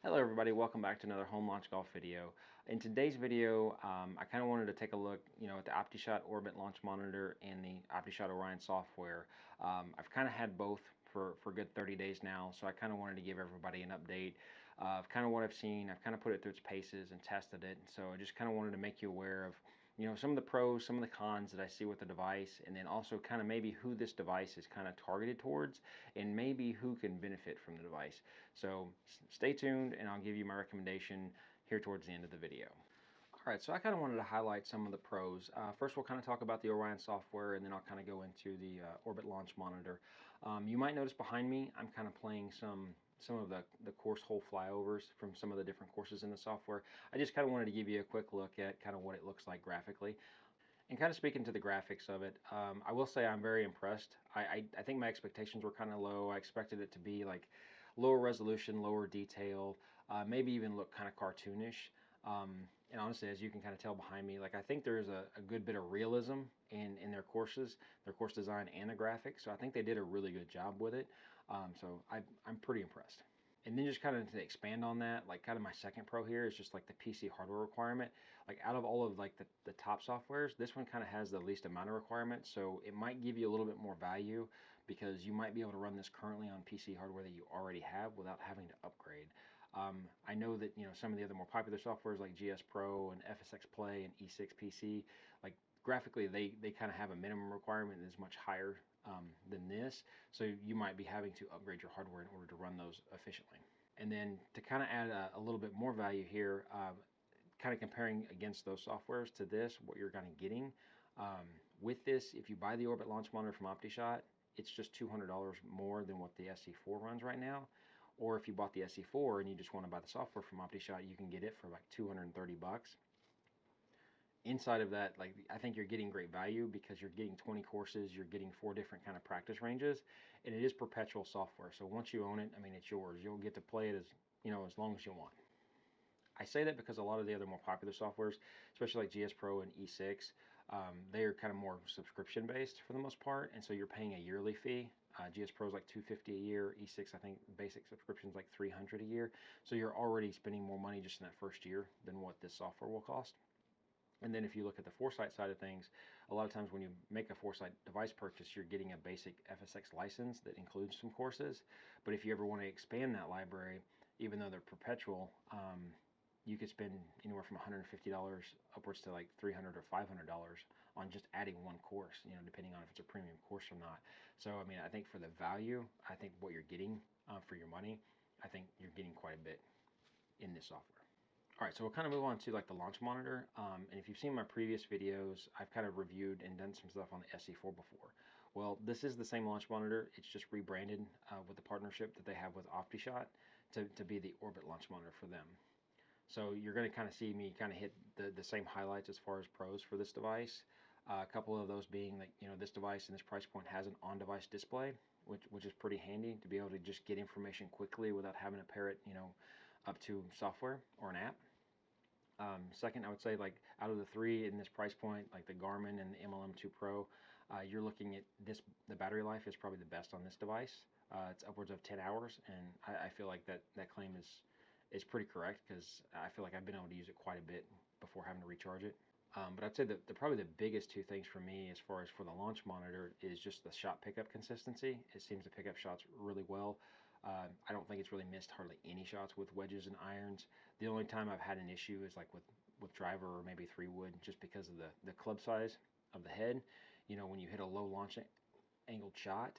Hello everybody, welcome back to another home launch golf video. In today's video, I kind of wanted to take a look, at the Optishot Orbit launch monitor and the Optishot Orion software. I've kind of had both for a good 30 days now, so I kind of wanted to give everybody an update of kind of what I've seen. I've kind of put it through its paces and tested it, so I just kind of wanted to make you aware of some of the pros, some of the cons that I see with the device, and then also kind of maybe who this device is kind of targeted towards and maybe who can benefit from the device. So stay tuned and I'll give you my recommendation here towards the end of the video. All right, so I kind of wanted to highlight some of the pros. First, we'll kind of talk about the Orion software, and then I'll kind of go into the Orbit launch monitor. You might notice behind me, I'm kind of playing some of the course hole flyovers from some of the different courses in the software. I just kind of wanted to give you a quick look at kind of what it looks like graphically. And kind of speaking to the graphics of it, I will say I'm very impressed. I think my expectations were kind of low. I expected it to be like lower resolution, lower detail, maybe even look kind of cartoonish. And honestly, as you can kind of tell behind me, like I think there's a good bit of realism in their courses, their course design and the graphics. So I think they did a really good job with it. So I'm pretty impressed. And then just kind of to expand on that, like kind of my second pro here is just like the PC hardware requirement. Like out of all of like the top softwares, this one kind of has the least amount of requirements. So it might give you a little bit more value because you might be able to run this currently on PC hardware that you already have without having to upgrade. I know that some of the other more popular softwares like GS Pro and FSX Play and E6 PC, like graphically they kind of have a minimum requirement that is much higher than this, so you might be having to upgrade your hardware in order to run those efficiently. And then to kind of add a little bit more value here, kind of comparing against those softwares to this, what you're kind of getting with this, if you buy the Orbit launch monitor from Optishot, it's just $200 more than what the SC4 runs right now. Or if you bought the SC4 and you just want to buy the software from Optishot, you can get it for like 230 bucks. Inside of that, like I think you're getting great value because you're getting 20 courses, you're getting 4 different kind of practice ranges, and it is perpetual software. So once you own it, I mean, it's yours. You'll get to play it as long as you want. I say that because a lot of the other more popular softwares, especially like GS Pro and E6, they are kind of more subscription based for the most part, and so you're paying a yearly fee. GS Pro is like $250 a year. E6, I think basic subscription is like $300 a year. So you're already spending more money just in that first year than what this software will cost. And then if you look at the Foresight side of things, a lot of times when you make a Foresight device purchase, you're getting a basic FSX license that includes some courses. But if you ever want to expand that library, even though they're perpetual, you could spend anywhere from $150 upwards to like $300 or $500 on just adding one course, depending on if it's a premium course or not. So, I mean, I think for the value, I think what you're getting for your money, I think you're getting quite a bit in this software. All right, so we'll kind of move on to like the launch monitor. And if you've seen my previous videos, I've kind of reviewed and done some stuff on the SC4 before. Well, this is the same launch monitor. It's just rebranded with the partnership that they have with Optishot to be the Orbit launch monitor for them. So you're going to kind of see me kind of hit the same highlights as far as pros for this device. A couple of those being that, this device and this price point has an on-device display, which is pretty handy to be able to just get information quickly without having to pair it, up to software or an app. Second, I would say like out of the 3 in this price point, like the Garmin and the MLM2 Pro, you're looking at the battery life is probably the best on this device. It's upwards of 10 hours, and I feel like that claim is pretty correct because I feel like I've been able to use it quite a bit before having to recharge it. But I'd say that probably the biggest 2 things for me as far as for the launch monitor is just the shot pickup consistency. It seems to pick up shots really well. I don't think it's really missed hardly any shots with wedges and irons. The only time I've had an issue is like with driver or maybe 3-wood, just because of the club size of the head. When you hit a low launch angled shot,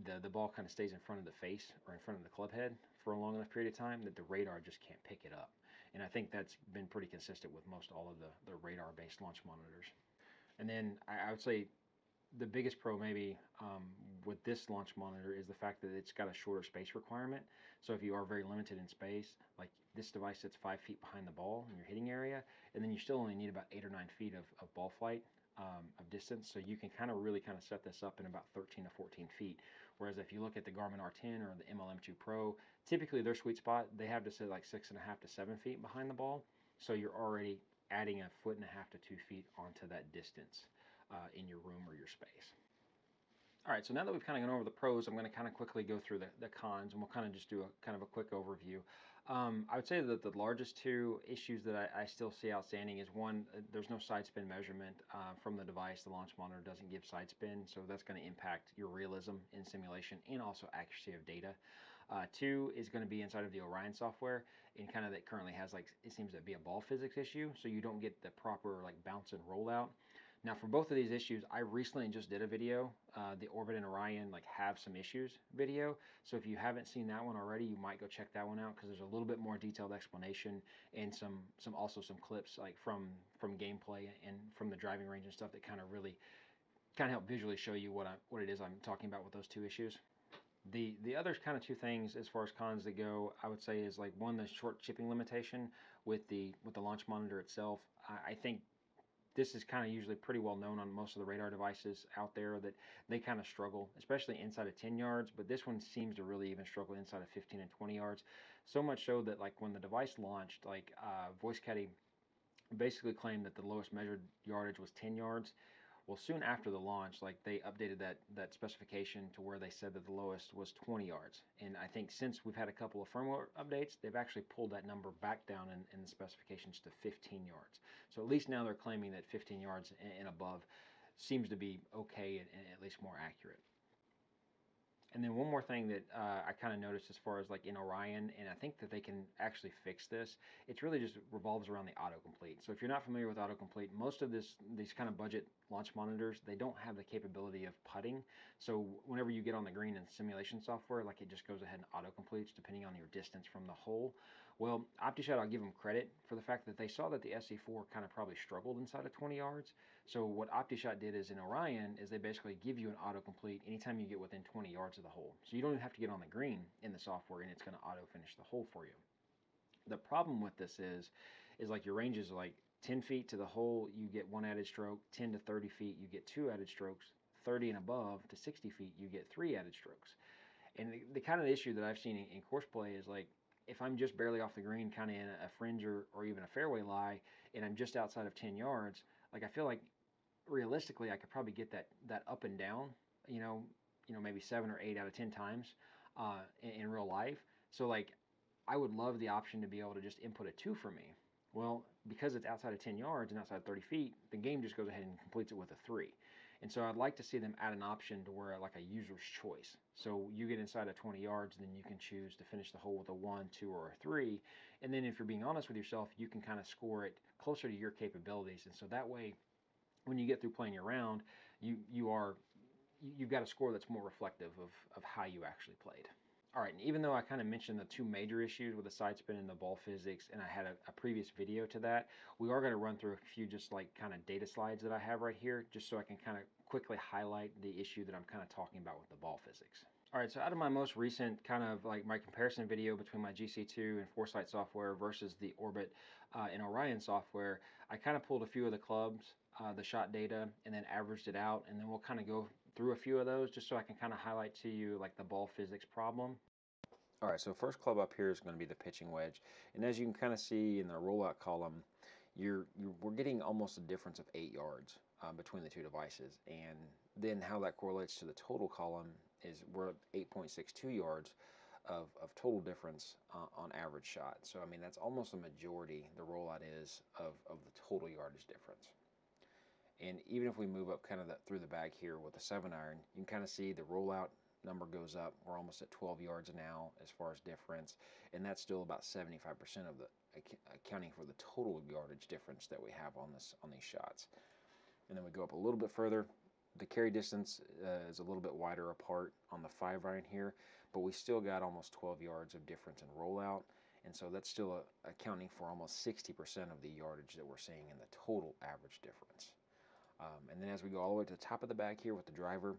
the ball kind of stays in front of the face or in front of the club head for a long enough period of time that the radar just can't pick it up. And I think that's been pretty consistent with most all of the radar-based launch monitors. And then I would say the biggest pro maybe with this launch monitor is the fact that it's got a shorter space requirement. So if you are very limited in space, like this device sits 5 feet behind the ball in your hitting area, and then you still only need about 8 or 9 feet of ball flight of distance. So you can really set this up in about 13 to 14 feet. Whereas if you look at the Garmin R10 or the MLM2 Pro, typically their sweet spot, they have to sit like 6.5 to 7 feet behind the ball. So you're already adding 1.5 to 2 feet onto that distance in your room or your space. All right, so now that we've kind of gone over the pros, I'm going to kind of quickly go through the cons, and we'll kind of just do a quick overview. I would say that the largest two issues that I still see outstanding is one, there's no side spin measurement from the device. The launch monitor doesn't give side spin, so that's going to impact your realism in simulation and also accuracy of data. Two is going to be inside of the Orion software, and kind of that currently has, like, it seems to be a ball physics issue, so you don't get the proper like bounce and rollout. Now for both of these issues, I recently just did a video, the Orbit and Orion like have some issues video. So if you haven't seen that one already, you might go check that one out because there's a little bit more detailed explanation and some clips like from gameplay and from the driving range and stuff that kind of really help visually show you what it is I'm talking about with those two issues. The other kind of two things as far as cons that go, I would say, is like one, the short shipping limitation with the launch monitor itself. I think this is kind of usually pretty well known on most of the radar devices out there that they kind of struggle, especially inside of 10 yards, but this one seems to really even struggle inside of 15 and 20 yards. So much so that like when the device launched, like Voice Caddie basically claimed that the lowest measured yardage was 10 yards. Well, soon after the launch, like they updated that specification to where they said that the lowest was 20 yards. And I think since we've had a couple of firmware updates, they've actually pulled that number back down in the specifications to 15 yards. So at least now they're claiming that 15 yards and above seems to be okay and at least more accurate. And then one more thing that I kind of noticed as far as like in Orion, and I think that they can actually fix this, it's really just revolves around the autocomplete. So if you're not familiar with autocomplete, most of these kind of budget launch monitors, they don't have the capability of putting. So whenever you get on the green in simulation software, like it just goes ahead and autocompletes depending on your distance from the hole. Well, Optishot, I'll give them credit for the fact that they saw that the SC4 kind of probably struggled inside of 20 yards. So what Optishot did is in Orion is they basically give you an autocomplete anytime you get within 20 yards of the hole. So you don't even have to get on the green in the software and it's going to auto finish the hole for you. The problem with this is like your range is like 10 feet to the hole, you get 1 added stroke, 10 to 30 feet, you get 2 added strokes, 30 and above to 60 feet, you get 3 added strokes. And the kind of issue that I've seen in course play is like, if I'm just barely off the green, kind of in a fringe or even a fairway lie, and I'm just outside of 10 yards, like I feel like realistically I could probably get that up and down, you know, maybe 7 or 8 out of 10 times in real life. So like I would love the option to be able to just input a 2 for me. Well, because it's outside of 10 yards and outside of 30 feet, the game just goes ahead and completes it with a 3. And so I'd like to see them add an option to where like a user's choice. So you get inside of 20 yards, then you can choose to finish the hole with a 1, 2, or a 3. And then if you're being honest with yourself, you can kind of score it closer to your capabilities. And so that way, when you get through playing your round, you've got a score that's more reflective of how you actually played. All right, and even though I kind of mentioned the two major issues with the side spin and the ball physics, and I had a previous video to that, we are going to run through a few just like kind of data slides that I have right here, just so I can kind of quickly highlight the issue that I'm kind of talking about with the ball physics. All right, so out of my most recent kind of like my comparison video between my GC2 and Foresight software versus the Orbit and Orion software, I kind of pulled a few of the clubs, the shot data, and then averaged it out, and then we'll kind of go through a few of those just so I can kind of highlight to you like the ball physics problem. All right, so first club up here is going to be the pitching wedge, and as you can kind of see in the rollout column, we're getting almost a difference of 8 yards between the two devices, and then how that correlates to the total column is we're at 8.62 yards of total difference on average shot. So I mean that's almost a majority, the rollout is of the total yardage difference. And even if we move up kind of through the bag here with the 7-iron, you can kind of see the rollout number goes up. We're almost at 12 yards now as far as difference, and that's still about 75% of the accounting for the total yardage difference that we have on these shots. And then we go up a little bit further. The carry distance is a little bit wider apart on the 5-iron here, but we still got almost 12 yards of difference in rollout, and so that's still accounting for almost 60% of the yardage that we're seeing in the total average difference. And then as we go all the way to the top of the bag here with the driver,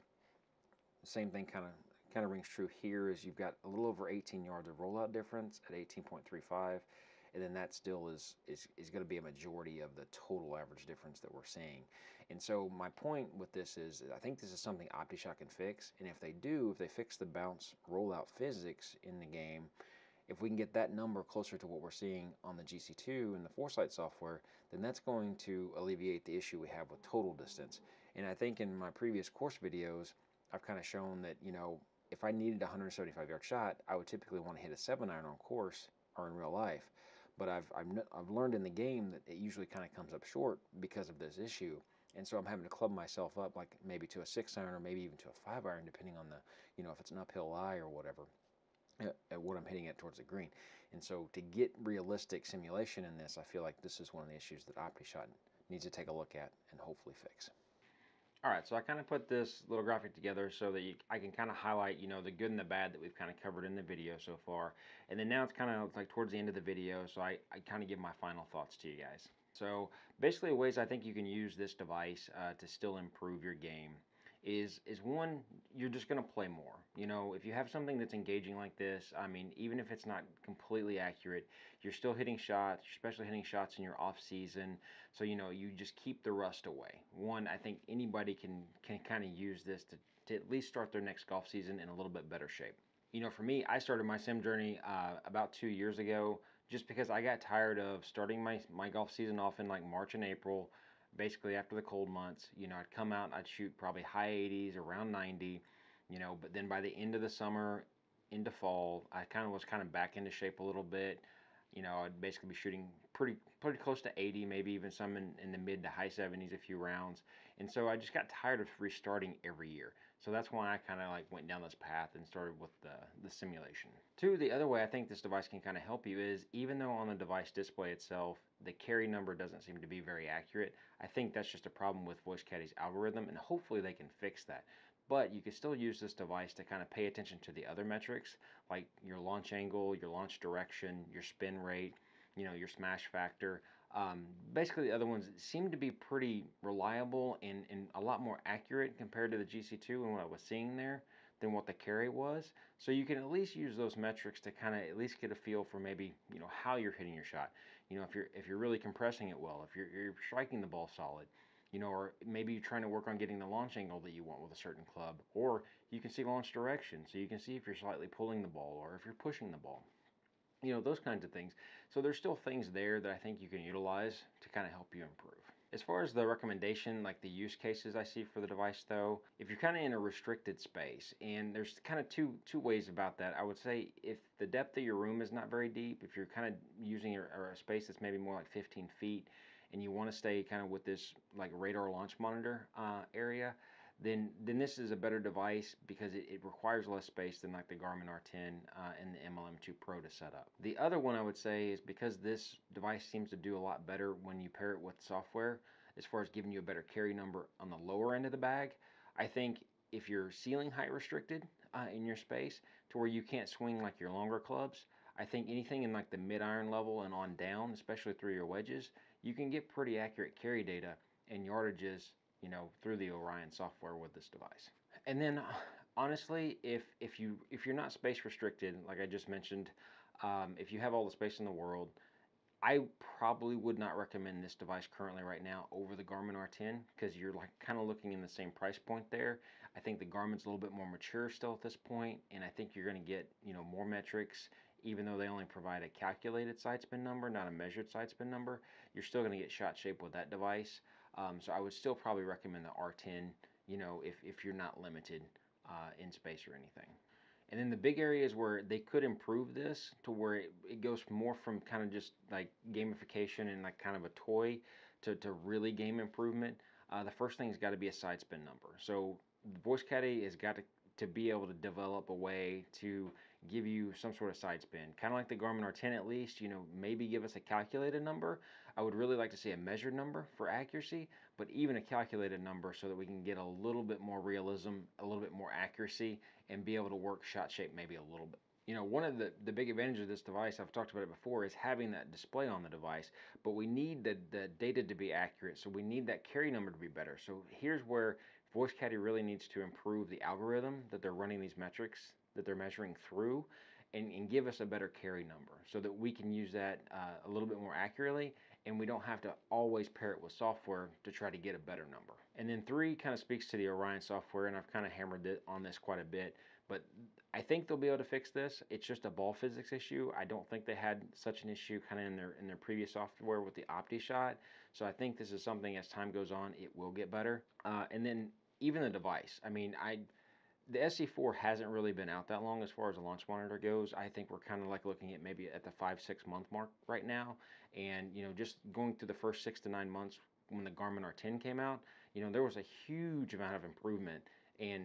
the same thing kind of rings true here, is you've got a little over 18 yards of rollout difference at 18.35, and then that still is going to be a majority of the total average difference that we're seeing. And so my point with this is I think this is something Optishot can fix, and if they fix the bounce rollout physics in the game, if we can get that number closer to what we're seeing on the GC2 and the Foresight software, then that's going to alleviate the issue we have with total distance. And I think in my previous course videos, I've kind of shown that, you know, if I needed a 175-yard shot, I would typically want to hit a 7-iron on course are in real life. But I've learned in the game that it usually kind of comes up short because of this issue. And so I'm having to club myself up, like maybe to a 6-iron or maybe even to a 5-iron, depending on the, if it's an uphill lie or whatever, at what I'm hitting it towards the green. And so to get realistic simulation in this, I feel like this is one of the issues that Optishot needs to take a look at and hopefully fix. All right, so I kind of put this little graphic together so that I can kind of highlight, the good and the bad that we've kind of covered in the video so far. And then now it's kind of like towards the end of the video, so I kind of give my final thoughts to you guys. So basically ways I think you can use this device to still improve your game is one, you're just going to play more. If you have something that's engaging like this, I mean, even if it's not completely accurate, you're still hitting shots, especially hitting shots in your off season. So, you just keep the rust away. One, I think anybody can kind of use this to at least start their next golf season in a little bit better shape. For me, I started my sim journey about 2 years ago, just because I got tired of starting my golf season off in like March and April, basically after the cold months. I'd come out and I'd shoot probably high 80s, around 90, but then by the end of the summer into fall, I was back into shape a little bit. I'd basically be shooting pretty close to 80, maybe even some in the mid to high 70s a few rounds. And so I just got tired of restarting every year. So that's why I kind of like went down this path and started with the simulation. Two, the other way I think this device can kind of help you is, even though on the device display itself, the carry number doesn't seem to be very accurate, I think that's just a problem with VoiceCaddie's algorithm, and hopefully they can fix that. But you can still use this device to kind of pay attention to the other metrics, like your launch angle, your launch direction, your spin rate, your smash factor. Basically, the other ones seem to be pretty reliable and a lot more accurate compared to the GC2 and what I was seeing there than what the carry was. So you can at least use those metrics to kind of at least get a feel for maybe, how you're hitting your shot. If you're really compressing it well, if you're striking the ball solid, or maybe you're trying to work on getting the launch angle that you want with a certain club, or you can see launch direction, so you can see if you're slightly pulling the ball or if you're pushing the ball. Those kinds of things. So there's still things there that I think you can utilize to kind of help you improve. As far as the recommendation, like the use cases I see for the device though, if you're kind of in a restricted space, and there's kind of two ways about that. I would say if the depth of your room is not very deep, if you're kind of using a space that's maybe more like 15 feet, and you want to stay kind of with this like radar launch monitor area, then this is a better device because it requires less space than like the Garmin R10 and the MLM2 Pro to set up. The other one I would say is, because this device seems to do a lot better when you pair it with software, as far as giving you a better carry number on the lower end of the bag, I think if you're ceiling height restricted in your space to where you can't swing like your longer clubs, I think anything in like the mid-iron level and on down, especially through your wedges, you can get pretty accurate carry data and yardages, through the Orion software with this device. And then honestly, if you're not space restricted, like I just mentioned, if you have all the space in the world, I probably would not recommend this device currently right now over the Garmin R10, because you're like kind of looking in the same price point there. I think the Garmin's a little bit more mature still at this point, and I think you're going to get, more metrics. Even though they only provide a calculated side spin number, not a measured side spin number, you're still going to get shot shape with that device. So I would still probably recommend the R10, if you're not limited in space or anything. And then the big areas where they could improve this to where it goes more from kind of just like gamification and like kind of a toy to really game improvement. The first thing has got to be a side spin number. So VoiceCaddie has got to be able to develop a way to give you some sort of side spin, kind of like the Garmin R10 at least. Maybe give us a calculated number. I would really like to see a measured number for accuracy, but even a calculated number so that we can get a little bit more realism, a little bit more accuracy, and be able to work shot shape maybe a little bit. One of the big advantages of this device, I've talked about it before, is having that display on the device, but we need the data to be accurate, so we need that carry number to be better. So here's where VoiceCaddie really needs to improve the algorithm that they're running these metrics, that they're measuring through, and give us a better carry number so that we can use that a little bit more accurately, and we don't have to always pair it with software to try to get a better number. And then 3 kind of speaks to the Orion software, and I've kind of hammered it on this quite a bit, but I think they'll be able to fix this. It's just a ball physics issue. I don't think they had such an issue kind of in their previous software with the Optishot. So I think this is something, as time goes on, it will get better. And then even the device. I mean, the SC4 hasn't really been out that long as far as a launch monitor goes. I think we're kind of like looking at maybe at the 5-6 month mark right now. And, you know, just going through the first 6 to 9 months when the Garmin R10 came out, you know, there was a huge amount of improvement. And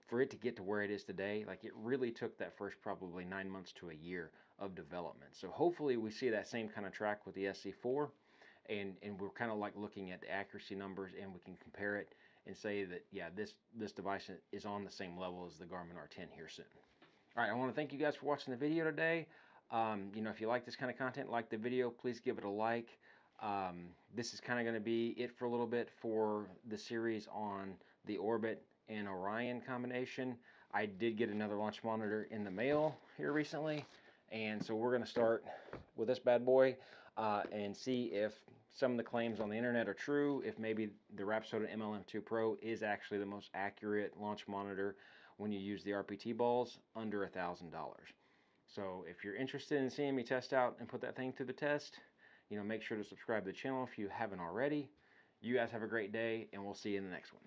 for it to get to where it is today, like it really took that first probably 9 months to a year of development. So hopefully we see that same kind of track with the SC4. And we're kind of like looking at the accuracy numbers and we can compare it and say that, yeah, this device is on the same level as the Garmin R10 here soon. All right, I want to thank you guys for watching the video today. You know, if you like this kind of content, like the video, please give it a like. This is kind of going to be it for a little bit for the series on the Orbit and Orion combination. I did get another launch monitor in the mail here recently, and so we're going to start with this bad boy and see if some of the claims on the internet are true, if maybe the Rapsoda MLM2 Pro is actually the most accurate launch monitor when you use the RPT balls under $1,000. So if you're interested in seeing me test out and put that thing to the test, you know, make sure to subscribe to the channel if you haven't already. You guys have a great day, and we'll see you in the next one.